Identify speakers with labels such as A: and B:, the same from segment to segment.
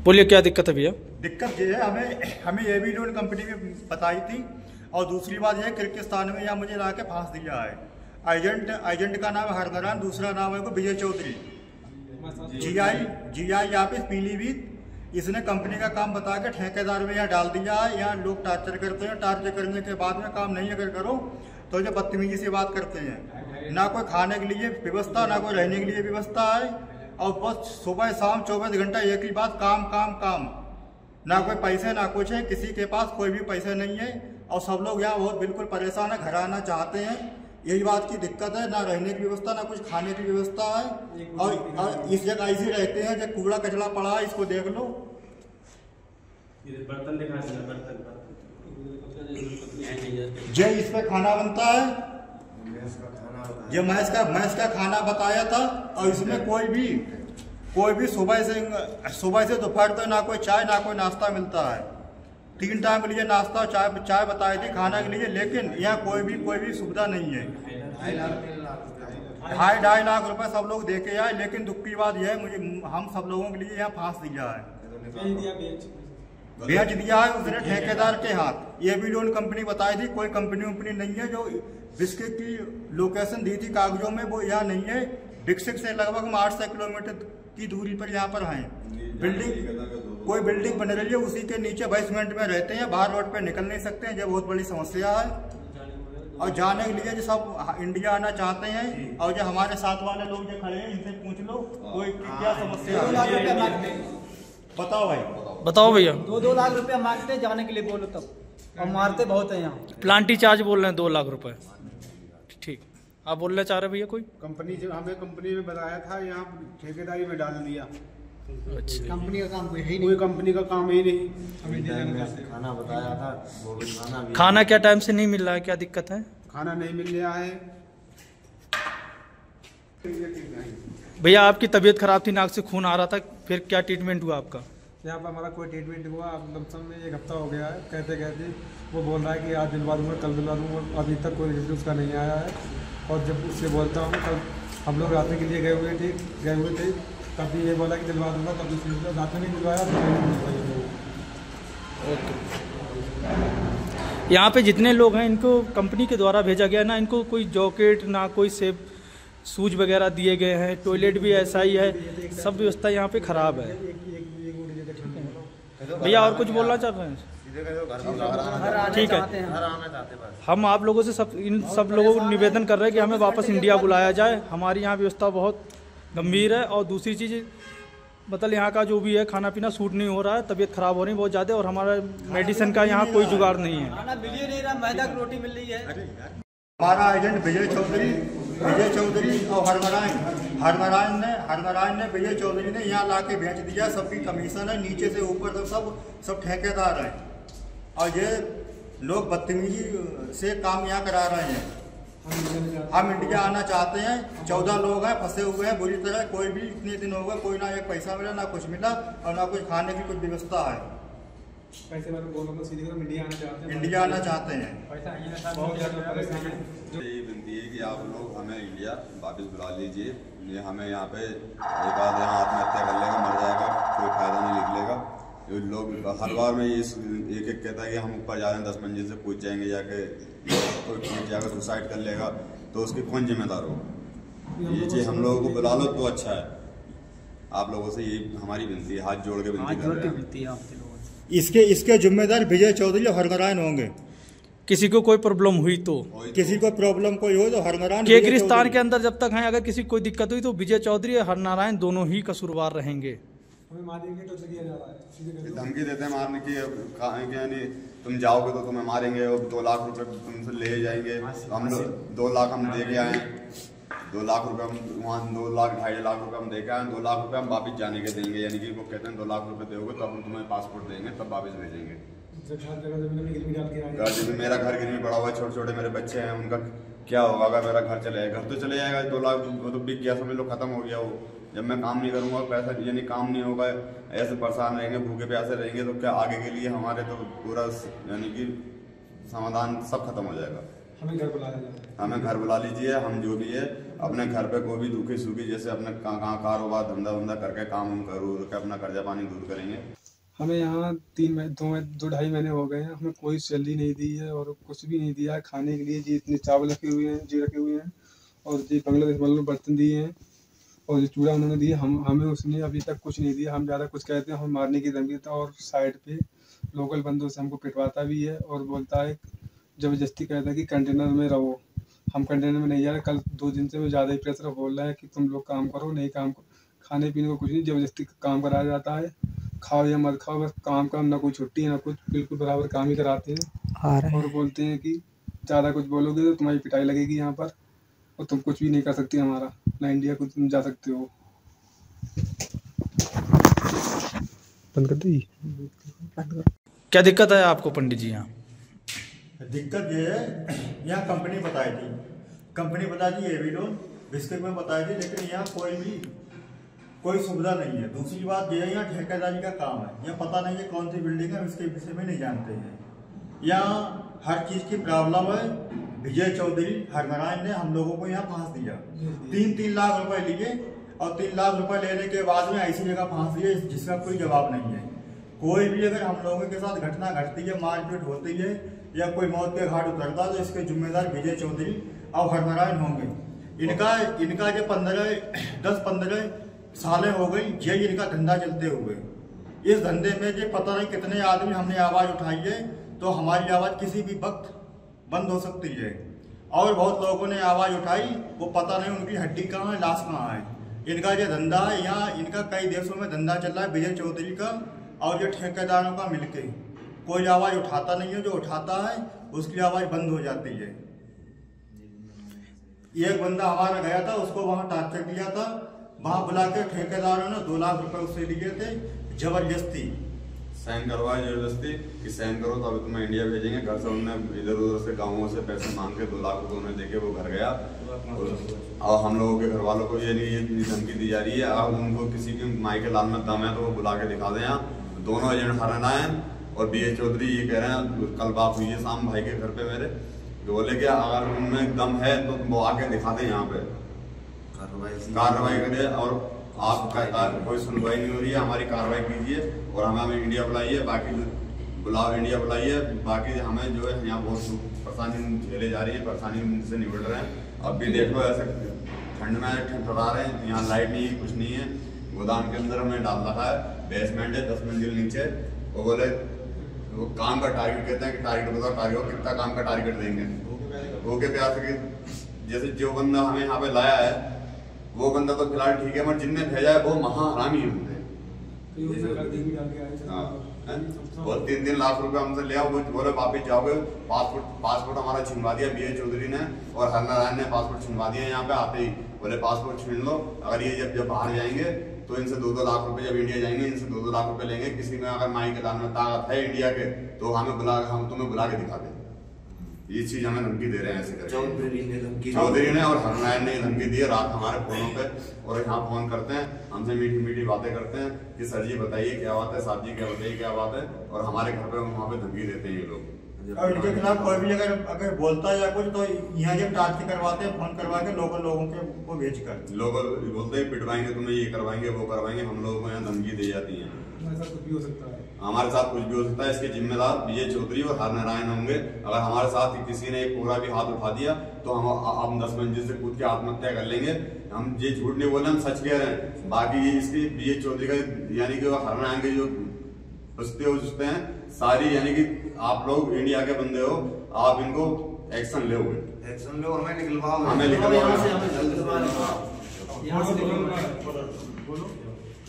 A: बोलिए क्या दिक्कत है भैया?
B: दिक्कत ये है, हमें ये भी लोन कंपनी में बताई थी, और दूसरी बात यह किर्गिस्तान में यहाँ मुझे ला के फांस दिया है। एजेंट का नाम है हरमरान, दूसरा नाम है विजय चौधरी, जीआई ऑफिस पीलीभीत। इसने कंपनी का काम बता के ठेकेदार में यहाँ डाल दिया है। यहाँ लोग टार्चर करते हैं, टार्चर करने के बाद में काम नहीं अगर करो तो जो बदतमीजी से बात करते हैं। ना कोई खाने के लिए व्यवस्था, ना कोई रहने के लिए व्यवस्था है, और बस सुबह शाम 24 घंटा एक ही बात, काम काम काम। ना कोई पैसे ना कुछ है, किसी के पास कोई भी पैसे नहीं है, और सब लोग यहाँ बहुत बिल्कुल परेशान है, घर आना चाहते हैं। यही बात की दिक्कत है, ना रहने की व्यवस्था ना कुछ खाने की व्यवस्था है, और इस जगह ऐसे रहते हैं जब कूड़ा कचरा पड़ा है, इसको देख लो।
C: बर्तन दिखा देना, बर्तन
B: जे इस पे खाना बनता है, ये मैस का खाना बताया था, और इसमें कोई भी सुबह से दोपहर तक ना कोई चाय ना कोई नाश्ता मिलता है। 3 टाइम के लिए नाश्ता और चाय बताई थी खाना के लिए, लेकिन यहाँ कोई भी सुविधा नहीं है। 2.5 लाख रुपए सब लोग दे के आए, लेकिन दुख की बात यह है, हम सब लोगों के लिए यहाँ फांस दिया है, बेच दिया है उसने ठेकेदार के हाथ। ये भी लोन कंपनी बताई थी, कोई कंपनी नहीं है। जो बिस्किट की लोकेशन दी थी कागजों में, वो यहाँ नहीं है। बिस्किट से लगभग हम 800 किलोमीटर की दूरी पर यहाँ पर हैं। कोई बिल्डिंग बन रही है, उसी के नीचे बेसमेंट में रहते हैं, बाहर रोड पे निकल नहीं सकते हैं। ये बहुत बड़ी समस्या है, और जाने के लिए जो सब इंडिया आना चाहते हैं, और जो हमारे साथ वाले लोग जो खड़े हैं, इनसे पूछ लो कोई क्या समस्या है। बताओ भाई,
A: बताओ भैया।
D: 2 लाख रुपया मांगते हैं जाने के लिए, बोलो तब, और मारते बहुत है यहाँ।
A: प्लांटी चार्ज बोल रहे हैं 2 लाख रुपए। ठीक, आप बोलना चाह रहे भैया? कोई
E: कंपनी जो हमें कंपनी में बताया था, यहाँ ठेकेदारी में डाल दिया।
A: अच्छा,
D: कंपनी का काम कोई
E: कंपनी का काम ही नहीं।
C: खाना बताया था, वो भी
A: खाना क्या टाइम से नहीं मिल रहा है? क्या दिक्कत है?
E: खाना नहीं मिल रहा है
A: भैया। आपकी तबीयत खराब थी, नाक से खून आ रहा था, फिर क्या ट्रीटमेंट हुआ आपका?
F: यहाँ पर हमारा कोई ट्रीटमेंट हुआ, अब लमसम में 1 हफ्ता हो गया है। कहते वो बोल रहा है कि आज दिलवा दूँगा, कल दिलवा दूँगा, अभी तक कोई रिजल्ट उसका नहीं आया है। और जब उससे बोलता हूँ, कल हम लोग रात के लिए गए हुए थे, तब भी ये बोला कि दिलवा दूँगा, तब भी रात में नहीं दिलवाया।
A: यहाँ पे जितने लोग हैं, इनको कंपनी के द्वारा भेजा गया ना, इनको कोई जॉकेट ना कोई सेब शूज वगैरह दिए गए हैं, टॉयलेट भी ऐसा ही है, सब व्यवस्था यहाँ पे खराब है। भैया और कुछ बोलना चाह रहे हैं? ठीक है, हम आप लोगों से इन सब लोगों को निवेदन कर रहे हैं कि हमें वापस इंडिया बुलाया जाए। हमारी यहाँ व्यवस्था बहुत गंभीर है, और दूसरी चीज़ मतलब यहाँ का जो भी है खाना पीना सूट नहीं हो रहा है, तबीयत खराब हो रही है बहुत ज़्यादा, और हमारा मेडिसिन का यहाँ कोई जुगाड़ नहीं है।
D: खाना मिल ही नहीं रहा, मैदा की रोटी मिल रही है।
B: हमारा एजेंट विजय चौधरी और हरमरान ने विजय चौधरी ने यहाँ ला के बेच दिया। सबकी कमीशन है, नीचे से ऊपर तक सब ठेकेदार हैं, और ये लोग बदतमीजी से काम यहाँ करा रहे हैं। हम इंडिया आना चाहते हैं, 14 लोग हैं, फंसे हुए हैं बुरी तरह। कोई भी इतने दिन हो गए, कोई ना एक पैसा मिला, ना कुछ मिला, और ना कुछ खाने की कुछ व्यवस्था है।
F: पैसे वाले बोलो, सीधे
B: इंडिया आना चाहते हैं।
G: यही विनती है कि आप लोग हमें इंडिया वापस बुला लीजिए। ये हमें यहाँ पे एक आध यहाँ आत्महत्या कर लेगा, मर जाएगा, कोई फायदा नहीं निकलेगा। ये लोग हर बार में एक कहता है कि हम ऊपर जा रहे हैं, 10 मंजिल से कूद जाएंगे, जाके कोई कूद जाकर सुसाइड कर लेगा, तो उसके कौन जिम्मेदार होगा? ये चीज़ हम लोगों को बुला लो तो अच्छा है। आप लोगों से ये हमारी विनती है, हाथ जोड़ के विनती कर रहे हैं।
B: इसके जिम्मेदार विजय चौधरी और हरमरान होंगे।
A: किसी को कोई प्रॉब्लम हुई तो,
B: किसी को प्रॉब्लम कोई हो तो हरमरान
A: किर्गिस्तान के अंदर जब तक हैं, अगर किसी कोई दिक्कत हुई तो विजय चौधरी और हरनारायण दोनों ही कसूरवार रहेंगे।
F: हमें मारेंगे तो किया जा रहा है,
G: धमकी देते हैं मारने की, यानी तुम जाओगे तो तुम्हें मारेंगे, और 2 लाख रुपए तुमसे ले जाएंगे। हम लोग 2 लाख हम दे के आए, 2 लाख रुपए हम वहाँ 2 लाख 2.5 लाख रुपए हम दे के आए, 2 लाख रुपए हम वापस जाने के देंगे। यानी कि वो कहते हैं 2 लाख रुपए दोगे तब हम तुम्हें पासपोर्ट देंगे, तब वापस भेजेंगे। मेरा घर गिरवी पड़ा हुआ है, छोटे मेरे बच्चे हैं, उनका क्या होगा अगर मेरा घर चले जाएगा? घर तो चले जाएगा, 2 लाख वो तो बिक गया, समझ लो खत्म हो गया वो। जब मैं काम नहीं करूँगा, पैसा यानी काम नहीं होगा, ऐसे परेशान रहेंगे, भूखे प्यासे रहेंगे, तो क्या आगे के लिए हमारे तो पूरा यानी कि समाधान सब खत्म हो जाएगा।
F: हमें घर बुलाया जाए,
G: हमें घर बुला लीजिए। हम जो भी है अपने घर पे कोई भी दुखी सुखी जैसे अपने कहाँ कारोबार धंधा वंधा करके काम हम करूँ के अपना कर्जा पानी दूर करेंगे।
F: हमें यहाँ 2-2.5 महीने हो गए हैं, हमें कोई सैलरी नहीं दी है और कुछ भी नहीं दिया है खाने के लिए। जी इतने चावल रखे हुए हैं, जी रखे हुए हैं, और जी बांग्लादेश वालों ने बर्तन दिए हैं और जो चूड़ा उन्होंने दिए, हमें उसने अभी तक कुछ नहीं दिया। हम ज़्यादा कुछ कहते हैं हम मारने की धमकी था, और साइड पे लोकल बंदों से हमको पिटवाता भी है और बोलता है, ज़बरदस्ती कहता है कि कंटेनर में रहो। हम कंटेनर में नहीं जा रहे। कल 2 दिन से वो ज़्यादा ही प्रेशर बोल रहा है कि तुम लोग काम करो, नहीं काम करो, खाने पीने को कुछ नहीं, ज़बरदस्ती काम कराया जाता है। खाओ या मत खाओ, बस काम ना कोई छुट्टी है ना कुछ, बिल्कुल बराबर काम ही कराते हैं। और बोलते हैं कि ज़्यादा कुछ बोलोगे तो तुम्हारी पिटाई लगेगी यहाँ पर, और तुम कुछ भी नहीं कर सकती हमारा, ना इंडिया को तुम जा सकते हो। बंद कर दी।
A: क्या दिक्कत है आपको पंडित जी यहाँ?
B: दिक्कत ये है, यहाँ कंपनी बताई थी, कंपनी बताई थी ये भी लोन बिस्किट में बताई थी, लेकिन यहाँ कोई सुविधा नहीं है। दूसरी बात ये है, यहाँ ठेकेदारी का काम है, यहाँ पता नहीं है कौन सी बिल्डिंग है, इसके विषय में नहीं जानते हैं। यहाँ हर चीज़ की प्रॉब्लम है। विजय चौधरी हरनारायण ने हम लोगों को यहाँ फांस दिया, 3-3 लाख रुपए लिए, और 3 लाख रुपए लेने के बाद में ऐसी जगह फांस दिए जिसका कोई जवाब नहीं है। कोई भी अगर हम लोगों के साथ घटना घटती है, मारपीट होती है या कोई मौत के घाट उतरता है, तो इसके जिम्मेदार विजय चौधरी और हरनारायण होंगे। इनका जो 10-15 सालें हो गई ये इनका धंधा चलते हुए। इस धंधे में जो पता नहीं कितने आदमी हमने आवाज़ उठाई है, तो हमारी आवाज़ किसी भी वक्त बंद हो सकती है। और बहुत लोगों ने आवाज़ उठाई, वो पता नहीं उनकी हड्डी कहाँ है, लाश कहाँ है। इनका जो धंधा है, यहाँ इनका कई देशों में धंधा चल रहा है विजय चौधरी का और जो ठेकेदारों का मिलके। कोई आवाज़ उठाता नहीं है, जो उठाता है उसकी आवाज़ बंद हो जाती है। एक बंदा हमारा गया था, उसको वहाँ टार्चर किया था, वहाँ बुला के ठेकेदारों ने 2 लाख रुपए उससे लिए थे, जबरदस्ती
G: साइन करवाया, जबरदस्ती कि साइन करो तो अभी तुम्हें इंडिया भेजेंगे। घर से उन्होंने इधर उधर से गाँवों से पैसे मांग के 2 लाख रुपए उन्हें देके वो घर गया। और हम लोगों के घर वालों को ये धमकी दी जा रही है, अब उनको किसी की माई के लाल में दम है तो वो बुला के दिखा दें। यहाँ दोनों एजेंट हरनारायण और विजय चौधरी ये कह रहे हैं, कल बात हुई है शाम भाई के घर पे मेरे, जो बोले कि अगर उनमें दम है तो वो आके दिखा दें, यहाँ पे कार्रवाई करें। और आपका कोई सुनवाई नहीं हो रही है, हमारी कार्रवाई कीजिए और हमें इंडिया बुलाइए। बाकी बुलाओ, इंडिया बुलाइए। बाकी हमें जो है यहाँ बहुत परेशानी झेले जा रही है, परेशानी से निपट रहे हैं। अब भी देखो ऐसे ठंड में ठंडा रहे हैं, यहाँ लाइट नहीं है, कुछ नहीं है। गोदाम के अंदर हमें डाल रखा है, बेसमेंट है 10 मंजिल नीचे। वो बोले वो काम का टारगेट कहते हैं कि टारगेट बताओ, टारगेट कितना काम का टारगेट देंगे। भूखे प्यासे की जैसे जो बंदा हमें यहाँ पे लाया है वो बंदा तो फिलहाल ठीक है, मगर जिनने भेजा है वो महाहरामी है बंदे। और 3-3 लाख रुपए हमसे लिया, वो बोले वापिस जाओगे। पासपोर्ट हमारा छिनवा दिया विजय चौधरी ने और हरनारायण ने पासपोर्ट छिनवा दिया। यहाँ पे आते ही बोले पासपोर्ट छीन लो, अगर ये जब बाहर जाएंगे तो इनसे 2-2 लाख रुपए, जब इंडिया जाएंगे इनसे 2-2 लाख रुपए लेंगे। किसी में अगर माई के दान में ताकत है इंडिया के तो हम तुम्हें बुला के दिखा दें। ये चीज हमें धमकी दे रहे हैं ऐसे चौधरी ने और हरनारायण ने धमकी दी है रात हमारे फोनों पे। और यहाँ फोन करते हैं हमसे, मीठी मीठी बातें करते हैं कि सर जी बताइए क्या बात है, साहब जी क्या बताइए क्या बात है। और हमारे घर पे वहाँ पे धमकी देते हैं ये लोग।
B: और इनके खिलाफ कोई भी अगर बोलता है या कुछ तो यहाँ जब टार्चर करवाते हैं, फोन करवा के लोकल लोगों के वो भेज कर
G: लोग बोलते हैं पिटवाएंगे तुम्हें, ये करवाएंगे वो करवाएंगे। हम लोगों को यहाँ धमकी दी जाती है,
F: कुछ भी हो सकता है,
G: हमारे साथ कुछ भी हो सकता है। इसके जिम्मेदार विजय चौधरी और हरनारायण होंगे। अगर हमारे साथ किसी ने एक पूरा भी हाथ उठा दिया तो हम 10 मंजिल से कूद के आत्महत्या कर लेंगे। हम ये झूठ नहीं बोले, हम सच कह रहे हैं। बाकी इसकी विजय चौधरी का यानी कि हरनारायण के जो पुछते हैं सारी, यानी कि आप लोग इंडिया के बंदे हो, आप इनको एक्शन लो, हमें निकलवाओ,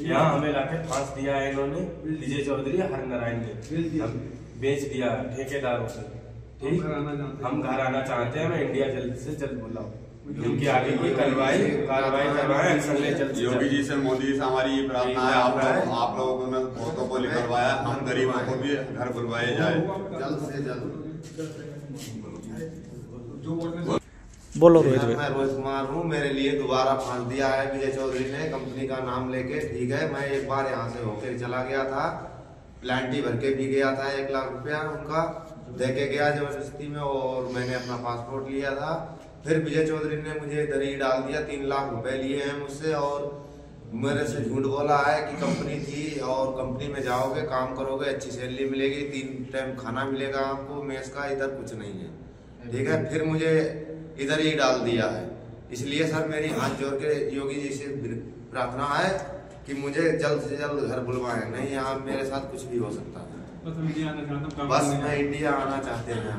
H: यहाँ हमें लाके फांस दिया है इन्होंने, विजय चौधरी हरनारायण ने बेच दिया ठेकेदारों से। ठीक, हम घर आना चाहते हैं, हमें इंडिया जल्द से जल्द बुलाओ, इनकी आगे की कार्रवाई करवाएं, एक्शन ले जल्द।
G: योगी जी से, मोदी जी से हमारी ये प्रार्थना है, आप लोगों को बहुतों को लिखवाया, हम गरीबों को भी घर बुलवाए जाए जल्द से जल्द।
A: बोलो रोहित भाई।
C: मैं रोहित कुमार हूँ। मेरे लिए दोबारा फांस दिया है विजय चौधरी ने, कंपनी का नाम लेके। ठीक है, मैं एक बार यहाँ से होकर चला गया था, प्लांटी भर के भी गया था 1 लाख रुपया उनका। देके गया जबरदस्ती में, और मैंने अपना पासपोर्ट लिया था। फिर विजय चौधरी ने मुझे इधर ही डाल दिया, 3 लाख रुपए लिए हैं मुझसे, और मेरे से झूठ बोला है कि कंपनी थी और कंपनी में जाओगे, काम करोगे, अच्छी सैलरी मिलेगी, 3 टाइम खाना मिलेगा आपको मेस का, इधर कुछ नहीं है, ठीक है। फिर मुझे इधर ही डाल दिया है। इसलिए सर मेरी हाथ जोड़ के योगी जी से प्रार्थना है कि मुझे जल्द से जल्द घर बुलवाएं, नहीं यहाँ मेरे साथ कुछ भी हो सकता है। बस मैं इंडिया आना चाहते हैं।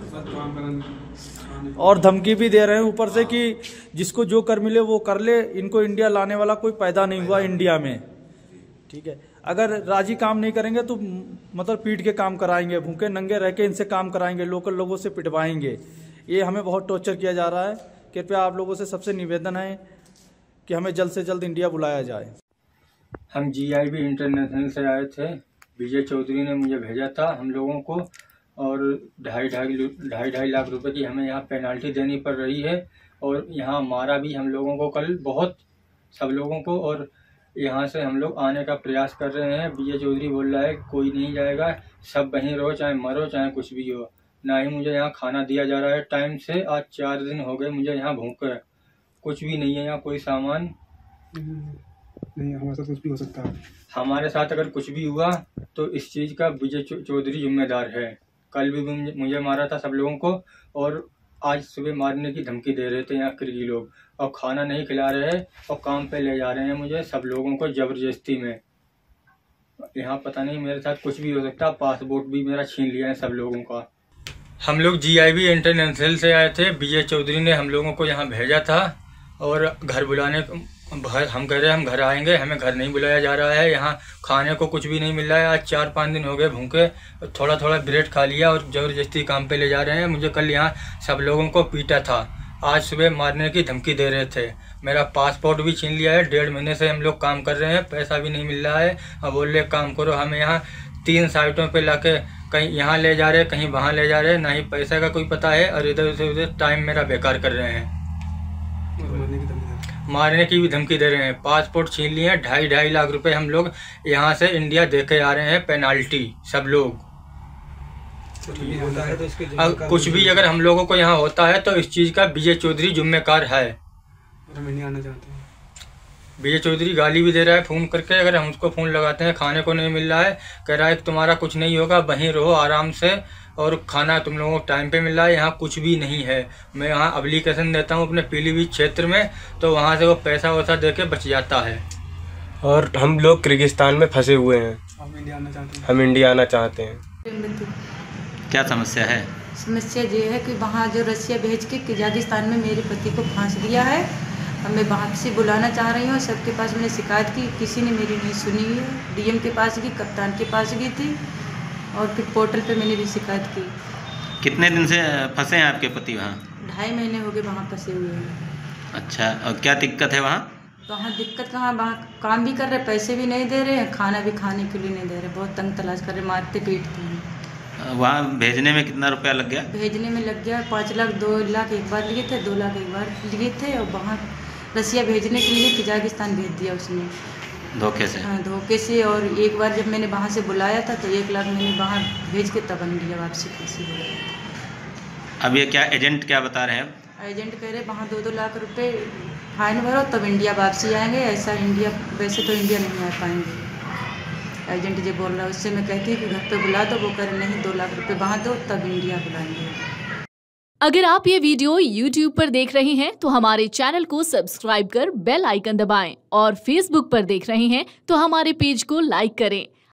A: और धमकी भी दे रहे हैं ऊपर से कि जिसको जो कर मिले वो कर ले, इनको इंडिया लाने वाला कोई पैदा नहीं हुआ इंडिया में, ठीक है। अगर राजी काम नहीं करेंगे तो मतलब पीट के काम कराएंगे, भूखे नंगे रह के इनसे काम कराएंगे, लोकल लोगों से पिटवाएंगे। ये हमें बहुत टॉर्चर किया जा रहा है। कृपया आप लोगों से सबसे निवेदन है कि हमें जल्द से जल्द इंडिया बुलाया जाए।
I: हम GIB इंटरनेशनल से आए थे। विजय चौधरी ने मुझे भेजा था हम लोगों को, और 2.5 लाख रुपए की हमें यहाँ पेनाल्टी देनी पड़ रही है। और यहाँ मारा भी हम लोगों को कल बहुत, सब लोगों को, और यहाँ से हम लोग आने का प्रयास कर रहे हैं। विजय चौधरी बोल रहा है कोई नहीं जाएगा, सब वहीं रहो, चाहे मरो चाहे कुछ भी हो। ना ही मुझे यहाँ खाना दिया जा रहा है टाइम से। आज 4 दिन हो गए मुझे यहाँ भूखे, कुछ भी नहीं है यहाँ, कोई सामान
F: नहीं। हमारे साथ कुछ भी हो सकता है।
I: हमारे साथ अगर कुछ भी हुआ तो इस चीज़ का विजय चौधरी जिम्मेदार है। कल भी मुझे मारा था सब लोगों को, और आज सुबह मारने की धमकी दे रहे थे यहाँ किरगी लोग, और खाना नहीं खिला रहे हैं और काम पे ले जा रहे हैं मुझे सब लोगों को जबरदस्ती में। यहाँ पता नहीं मेरे साथ कुछ भी हो सकता। पासपोर्ट भी मेरा छीन लिया है सब लोगों का। हम लोग GIB इंटरनेशनल से आए थे। विजय चौधरी ने हम लोगों को यहाँ भेजा था और घर बुलाने, हम कह रहे हैं हम घर आएंगे, हमें घर नहीं बुलाया जा रहा है। यहाँ खाने को कुछ भी नहीं मिल रहा है। आज 4-5 दिन हो गए भूखे, थोड़ा थोड़ा ब्रेड खा लिया और ज़बरदस्ती काम पे ले जा रहे हैं मुझे। कल यहाँ सब लोगों को पीटा था, आज सुबह मारने की धमकी दे रहे थे। मेरा पासपोर्ट भी छीन लिया है। 1.5 महीने से हम लोग काम कर रहे हैं, पैसा भी नहीं मिल रहा है। अब बोल रहे काम करो, हमें यहाँ 3 साइटों पे लाके कहीं यहाँ ले जा रहे, कहीं वहाँ ले जा रहे, ना ही पैसे का कोई पता है, और इधर से उधर टाइम मेरा बेकार कर रहे हैं। मारने की भी धमकी दे रहे हैं। पासपोर्ट छीन लिए हैं। 2.5 लाख रुपए हम लोग यहाँ से इंडिया देके आ रहे हैं पेनाल्टी सब लोग। कुछ भी अगर हम लोगों को यहाँ होता है तो इस चीज़ का विजय चौधरी जिम्मेदार है।
F: हम इंडिया आना चाहते हैं।
I: विजय चौधरी गाली भी दे रहा है फ़ोन करके। अगर हम उसको फ़ोन लगाते हैं खाने को नहीं मिल रहा है, कह रहा है कि तुम्हारा कुछ नहीं होगा, वहीं रहो आराम से, और खाना तुम लोगों को टाइम पे मिल रहा है। यहाँ कुछ भी नहीं है। मैं यहाँ एप्लीकेशन देता हूँ अपने पीलीभीत क्षेत्र में, तो वहाँ से वो पैसा वैसा दे के बच जाता है।
H: और हम लोग किर्गिस्तान में फंसे हुए हैं।
F: हम इंडिया आना चाहते हैं।
H: हम इंडिया आना चाहते हैं।
J: क्या समस्या है?
K: समस्या ये है कि वहाँ जो रसिया भेज के कजाकिस्तान में मेरे पति को फांस दिया है। अब मैं वहाँ से बुलाना चाह रही हूँ। सबके पास मैंने शिकायत की, किसी ने मेरी नहीं सुनी है। DM के पास गई, कप्तान के पास गई थी, और फिर पोर्टल पे मैंने भी शिकायत की।
J: कितने दिन से फंसे हैं आपके पति वहाँ?
K: 2.5 महीने हो गए वहाँ फंसे हुए हैं।
J: अच्छा, और क्या दिक्कत है वहाँ?
K: वहाँ दिक्कत कहाँ, वहाँ काम भी कर रहे, पैसे भी नहीं दे रहे हैं, खाना भी खाने के लिए नहीं दे रहे, बहुत तंग तलाश कर रहे, मारते पीटते हैं।
J: वहाँ भेजने में कितना रुपया लग गया?
K: भेजने में लग गया 5 लाख, 2 लाख एक बार लिए थे, 2 लाख एक बार लिए थे। और वहाँ रसिया भेजने के लिए कजाकिस्तान भेज दिया उसने,
J: धोखे से।
K: हाँ, धोखे से। और एक बार जब मैंने वहाँ से बुलाया था तो 1 लाख मैंने वहाँ भेज के तब लिया वापसी पैसे।
J: अब ये क्या एजेंट क्या बता रहे हैं?
K: एजेंट कह रहे वहाँ 2-2 लाख रुपए फाइन भरो तब इंडिया वापसी आएंगे। ऐसा इंडिया, वैसे तो इंडिया नहीं आ पाएंगे। एजेंट जो बोल रहा है उससे मैं कहती हूँ कि घर पे बुला दो, वो कह रहे नहीं 2 लाख रुपए वहाँ दो तब इंडिया बुलाएंगे।
L: अगर आप ये वीडियो YouTube पर देख रहे हैं तो हमारे चैनल को सब्सक्राइब कर बेल आइकन दबाएं, और Facebook पर देख रहे हैं तो हमारे पेज को लाइक करें।